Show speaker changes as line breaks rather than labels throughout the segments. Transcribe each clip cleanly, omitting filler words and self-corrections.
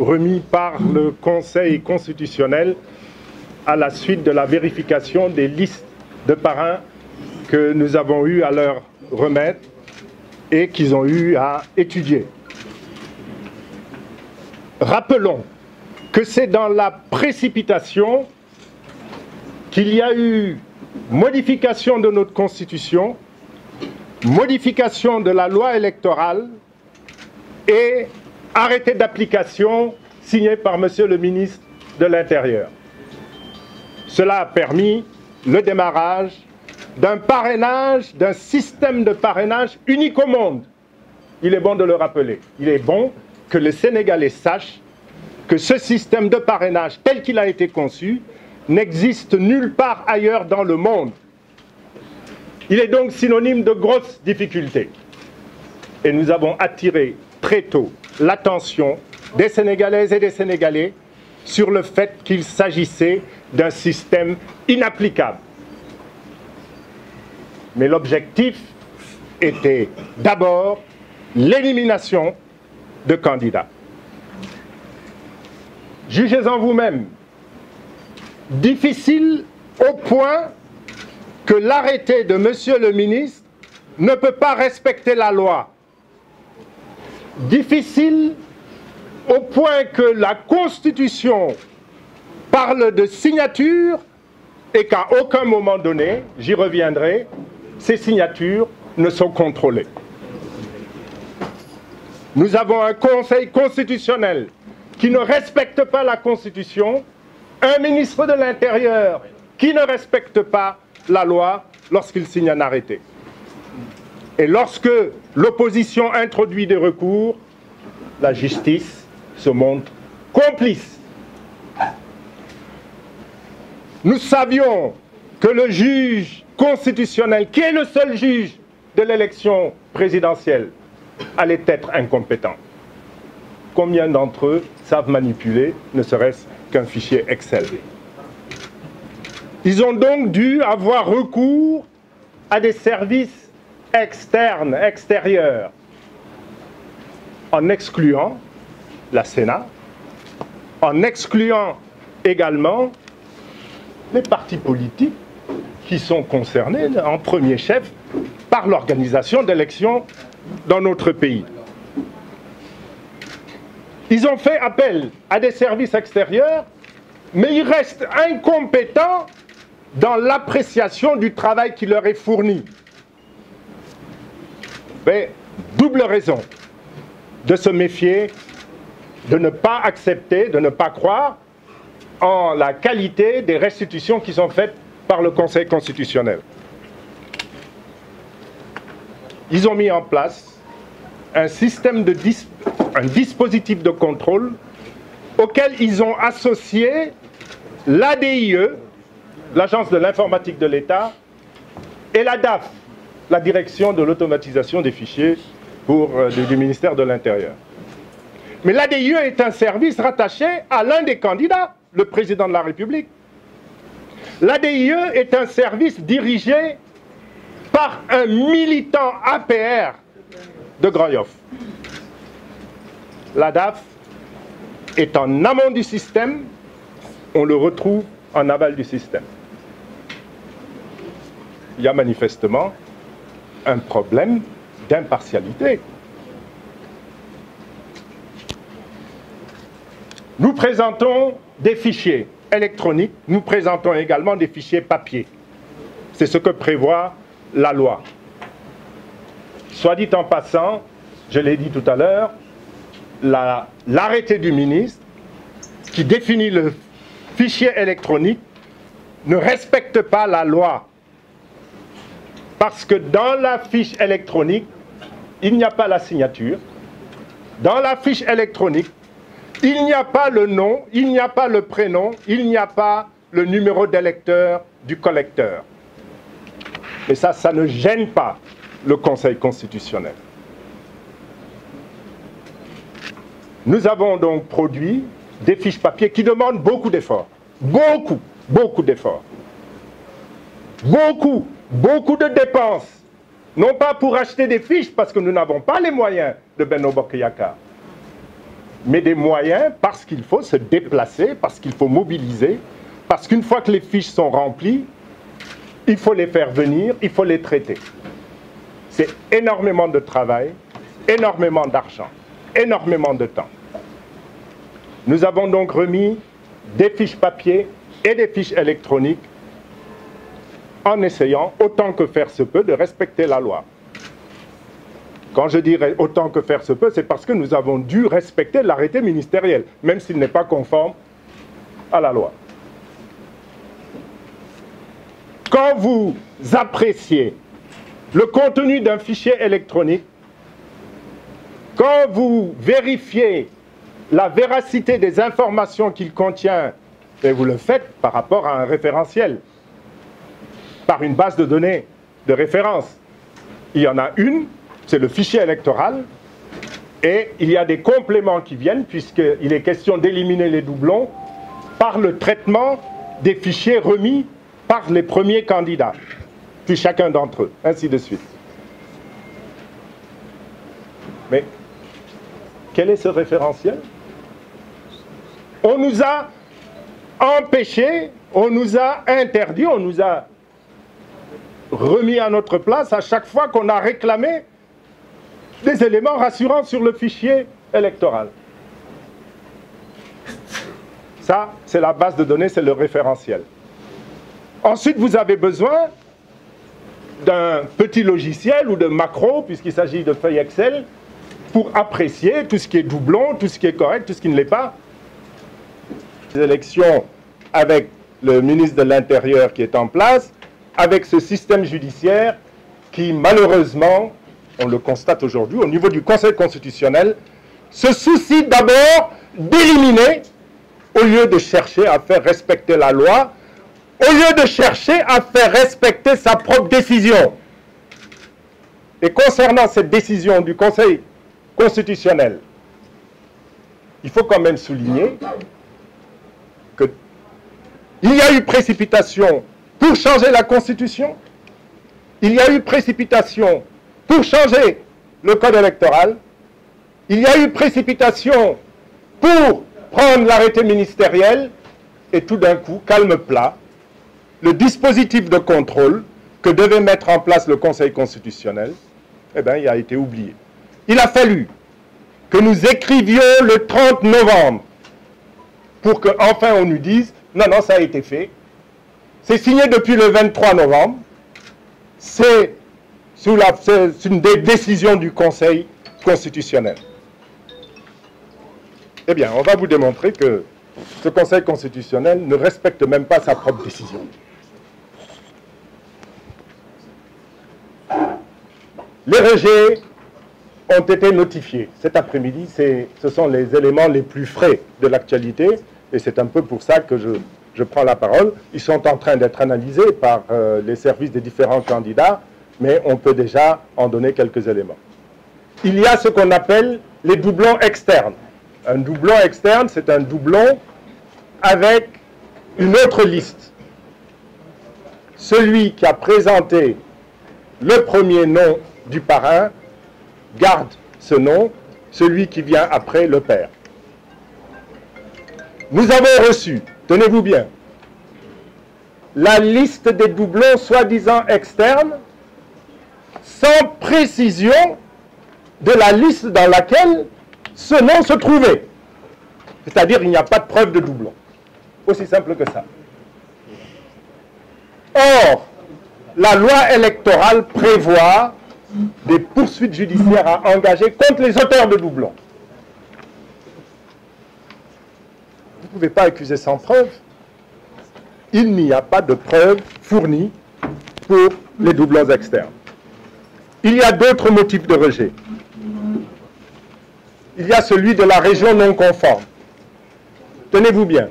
remis par le Conseil constitutionnel à la suite de la vérification des listes de parrains que nous avons eu à leur remettre et qu'ils ont eu à étudier. Rappelons que c'est dans la précipitation qu'il y a eu modification de notre Constitution, modification de la loi électorale et arrêté d'application signé par Monsieur le ministre de l'Intérieur. Cela a permis le démarrage d'un parrainage, d'un système de parrainage unique au monde. Il est bon de le rappeler. Il est bon que les Sénégalais sachent que ce système de parrainage tel qu'il a été conçu n'existe nulle part ailleurs dans le monde. Il est donc synonyme de grosses difficultés. Et nous avons attiré très tôt l'attention des Sénégalaises et des Sénégalais sur le fait qu'il s'agissait d'un système inapplicable. Mais l'objectif était d'abord l'élimination de candidats. Jugez-en vous-même, difficile au point que l'arrêté de Monsieur le ministre ne peut pas respecter la loi. Difficile au point que la Constitution parle de signature et qu'à aucun moment donné, j'y reviendrai, ces signatures ne sont contrôlées. Nous avons un Conseil constitutionnel qui ne respecte pas la Constitution, un ministre de l'Intérieur qui ne respecte pas la loi lorsqu'il signe un arrêté. Et lorsque l'opposition introduit des recours, la justice se montre complice. Nous savions que le juge constitutionnel, qui est le seul juge de l'élection présidentielle, allait être incompétent. Combien d'entre eux savent manipuler, ne serait-ce qu'un fichier Excel? Ils ont donc dû avoir recours à des services externes, extérieurs, en excluant la Sénat, en excluant également les partis politiques qui sont concernés en premier chef par l'organisation d'élections dans notre pays. Ils ont fait appel à des services extérieurs, mais ils restent incompétents dans l'appréciation du travail qui leur est fourni. Mais double raison de se méfier, de ne pas accepter, de ne pas croire en la qualité des restitutions qui sont faites par le Conseil constitutionnel. Ils ont mis en place un système un dispositif de contrôle auquel ils ont associé l'ADIE, l'Agence de l'informatique de l'État, et la DAF, la Direction de l'automatisation des fichiers du ministère de l'Intérieur. Mais l'ADIE est un service rattaché à l'un des candidats, le président de la République. L'ADIE est un service dirigé par un militant APR de Grand Yoff. La DAF est en amont du système, on le retrouve en aval du système. Il y a manifestement un problème d'impartialité. Nous présentons des fichiers électroniques, nous présentons également des fichiers papier. C'est ce que prévoit la loi. Soit dit en passant, je l'ai dit tout à l'heure, l'arrêté du ministre qui définit le fichier électronique ne respecte pas la loi. Parce que dans la fiche électronique, il n'y a pas la signature. Dans la fiche électronique, il n'y a pas le nom, il n'y a pas le prénom, il n'y a pas le numéro d'électeur du collecteur. Mais ça ne gêne pas le Conseil constitutionnel. Nous avons donc produit des fiches papier qui demandent beaucoup d'efforts. Beaucoup d'efforts. Beaucoup de dépenses. Non pas pour acheter des fiches, parce que nous n'avons pas les moyens de Benno Bokk Yakaar. mais des moyens parce qu'il faut se déplacer, parce qu'il faut mobiliser, parce qu'une fois que les fiches sont remplies, il faut les faire venir, il faut les traiter. C'est énormément de travail, énormément d'argent, énormément de temps. Nous avons donc remis des fiches papier et des fiches électroniques en essayant, autant que faire se peut, de respecter la loi. Quand je dirais autant que faire se peut, c'est parce que nous avons dû respecter l'arrêté ministériel, même s'il n'est pas conforme à la loi. Quand vous appréciez le contenu d'un fichier électronique, quand vous vérifiez la véracité des informations qu'il contient, et vous le faites par rapport à un référentiel, par une base de données de référence. Il y en a une, c'est le fichier électoral, et il y a des compléments qui viennent, puisqu'il est question d'éliminer les doublons par le traitement des fichiers remis par les premiers candidats, puis chacun d'entre eux, ainsi de suite. Mais quel est ce référentiel? On nous a empêchés, on nous a interdits, on nous a remis à notre place à chaque fois qu'on a réclamé des éléments rassurants sur le fichier électoral. Ça, c'est la base de données, c'est le référentiel. Ensuite, vous avez besoin d'un petit logiciel ou de macro, puisqu'il s'agit de feuilles Excel, pour apprécier tout ce qui est doublon, tout ce qui est correct, tout ce qui ne l'est pas. Les élections avec le ministre de l'Intérieur qui est en place, avec ce système judiciaire qui, malheureusement, on le constate aujourd'hui, au niveau du Conseil constitutionnel, se soucie d'abord d'éliminer, au lieu de chercher à faire respecter la loi, au lieu de chercher à faire respecter sa propre décision. Et concernant cette décision du Conseil constitutionnel, il faut quand même souligner qu'il y a eu précipitation pour changer la Constitution, il y a eu précipitation pour changer le code électoral, il y a eu précipitation pour prendre l'arrêté ministériel, et tout d'un coup, calme plat, le dispositif de contrôle que devait mettre en place le Conseil constitutionnel, eh bien, il a été oublié. Il a fallu que nous écrivions le 30 novembre pour qu'enfin on nous dise « Non, non, ça a été fait. C'est signé depuis le 23 novembre. C'est une des décisions du Conseil constitutionnel. » Eh bien, on va vous démontrer que ce Conseil constitutionnel ne respecte même pas sa propre décision. Les rejets ont été notifiés. Cet après-midi, ce sont les éléments les plus frais de l'actualité, et c'est un peu pour ça que je prends la parole. Ils sont en train d'être analysés par les services des différents candidats, mais on peut déjà en donner quelques éléments. Il y a ce qu'on appelle les doublons externes. Un doublon externe, c'est un doublon avec une autre liste. Celui qui a présenté le premier nom du parrain garde ce nom, celui qui vient après le perd. Nous avons reçu, tenez-vous bien, la liste des doublons soi-disant externes sans précision de la liste dans laquelle ce nom se trouvait. C'est-à-dire qu'il n'y a pas de preuve de doublon. Aussi simple que ça. Or, la loi électorale prévoit des poursuites judiciaires à engager contre les auteurs de doublons. Vous ne pouvez pas accuser sans preuve. Il n'y a pas de preuve fournie pour les doublons externes. Il y a d'autres motifs de rejet. Il y a celui de la région non conforme. Tenez-vous bien.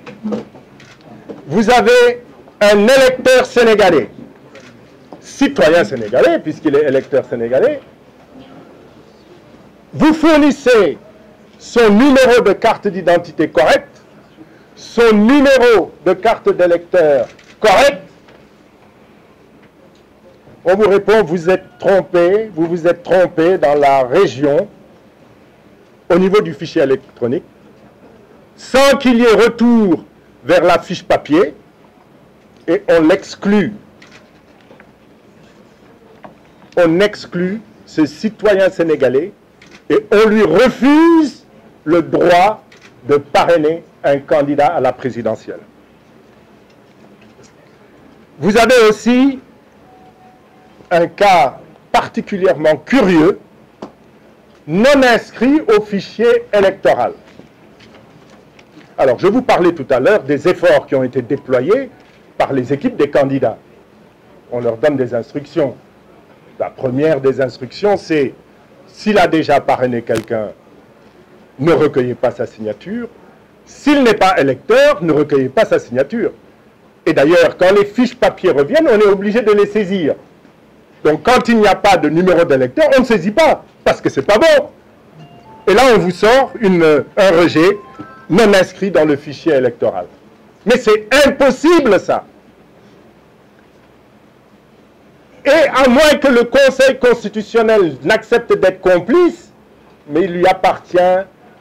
Vous avez un électeur sénégalais, citoyen sénégalais, puisqu'il est électeur sénégalais. Vous fournissez son numéro de carte d'identité correct, son numéro de carte d'électeur correct. On vous répond, vous êtes trompé, vous vous êtes trompé dans la région au niveau du fichier électronique. sans qu'il y ait retour vers la fiche papier, et on l'exclut. On exclut ce citoyen sénégalais et on lui refuse le droit de parrainer un candidat à la présidentielle. Vous avez aussi un cas particulièrement curieux, non inscrit au fichier électoral. Alors, je vous parlais tout à l'heure des efforts qui ont été déployés par les équipes des candidats. On leur donne des instructions. La première des instructions, c'est s'il a déjà parrainé quelqu'un, ne recueillez pas sa signature. S'il n'est pas électeur, ne recueillez pas sa signature. Et d'ailleurs, quand les fiches papier reviennent, on est obligé de les saisir. Donc, quand il n'y a pas de numéro d'électeur, on ne saisit pas, parce que c'est pas bon. Et là, on vous sort un rejet non inscrit dans le fichier électoral. Mais c'est impossible, ça. Et à moins que le Conseil constitutionnel n'accepte d'être complice, mais il lui appartient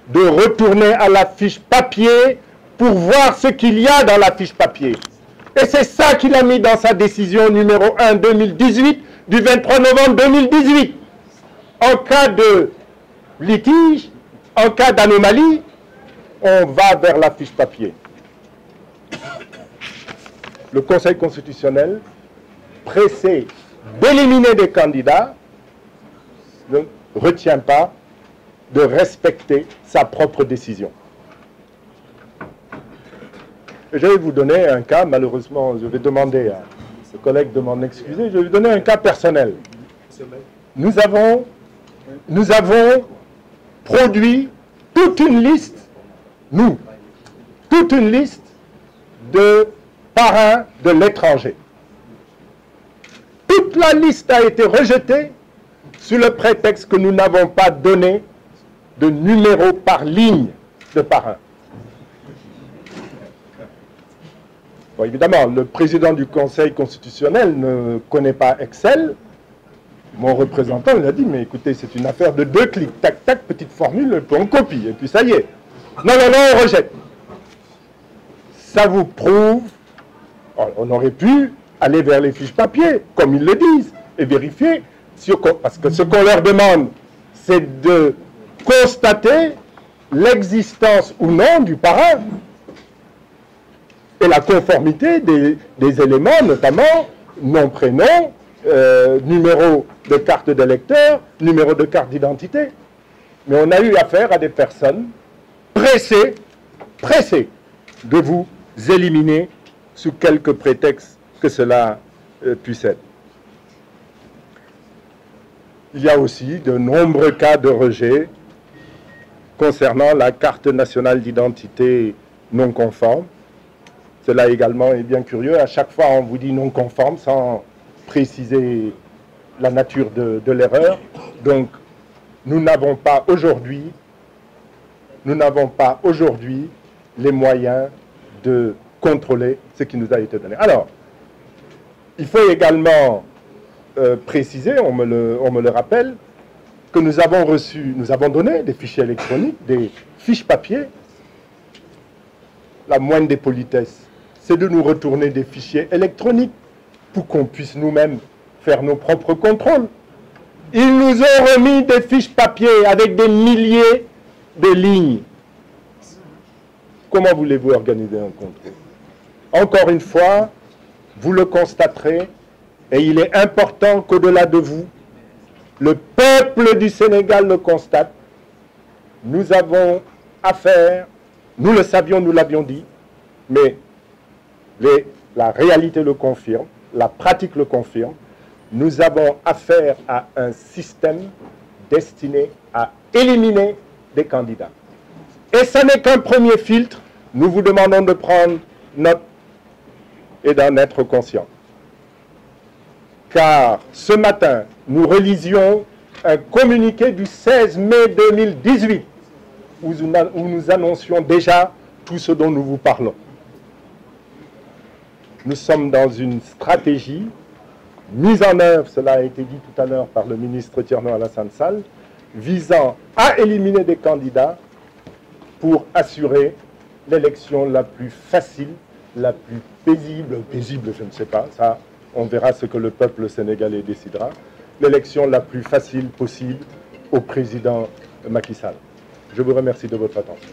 de retourner à la fiche papier pour voir ce qu'il y a dans la fiche papier. Et c'est ça qu'il a mis dans sa décision numéro 1/2018 du 23 novembre 2018. En cas de litige, en cas d'anomalie, on va vers la fiche papier. Le Conseil constitutionnel, pressé d'éliminer des candidats, ne retient pas de respecter sa propre décision. Et je vais vous donner un cas, malheureusement, je vais demander à ce collègue de m'en excuser, je vais vous donner un cas personnel. Nous avons produit toute une liste, toute une liste de parrains de l'étranger. Toute la liste a été rejetée sous le prétexte que nous n'avons pas donné de numéro par ligne de parrain. Bon, évidemment, le président du Conseil constitutionnel ne connaît pas Excel. Mon représentant, il a dit, mais écoutez, c'est une affaire de 2 clics. Tac, tac, petite formule, on copie, et puis ça y est. Non, non, non, on rejette. Ça vous prouve, on aurait pu aller vers les fiches papier, comme ils le disent, et vérifier, parce que ce qu'on leur demande, c'est de constater l'existence ou non du parrain et la conformité des éléments, notamment nom, prénom, numéro de carte d'électeur, numéro de carte d'identité. Mais on a eu affaire à des personnes pressées de vous éliminer sous quelque prétexte que cela puisse être. Il y a aussi de nombreux cas de rejet concernant la carte nationale d'identité non conforme. Cela également est bien curieux. À chaque fois, on vous dit non conforme sans préciser la nature de l'erreur. Donc, nous n'avons pas aujourd'hui les moyens de contrôler ce qui nous a été donné. Alors, il faut également préciser, on me le rappelle, que nous avons donné des fichiers électroniques, des fiches papier. La moindre des politesses, c'est de nous retourner des fichiers électroniques pour qu'on puisse nous-mêmes faire nos propres contrôles. Ils nous ont remis des fiches papier avec des milliers de lignes. Comment voulez-vous organiser un contrôle? Encore une fois, vous le constaterez, et il est important qu'au-delà de vous, le peuple du Sénégal le constate. Nous avons affaire, nous le savions, nous l'avions dit, mais la réalité le confirme, la pratique le confirme. Nous avons affaire à un système destiné à éliminer des candidats. Et ce n'est qu'un premier filtre. Nous vous demandons de prendre note et d'en être conscient. Car ce matin, nous relisions un communiqué du 16 mai 2018 où nous annoncions déjà tout ce dont nous vous parlons. Nous sommes dans une stratégie mise en œuvre, cela a été dit tout à l'heure par le ministre Thierno Alassane Sall, visant à éliminer des candidats pour assurer l'élection la plus facile, la plus paisible, je ne sais pas, ça, on verra ce que le peuple sénégalais décidera, l'élection la plus facile possible au président Macky Sall. Je vous remercie de votre attention.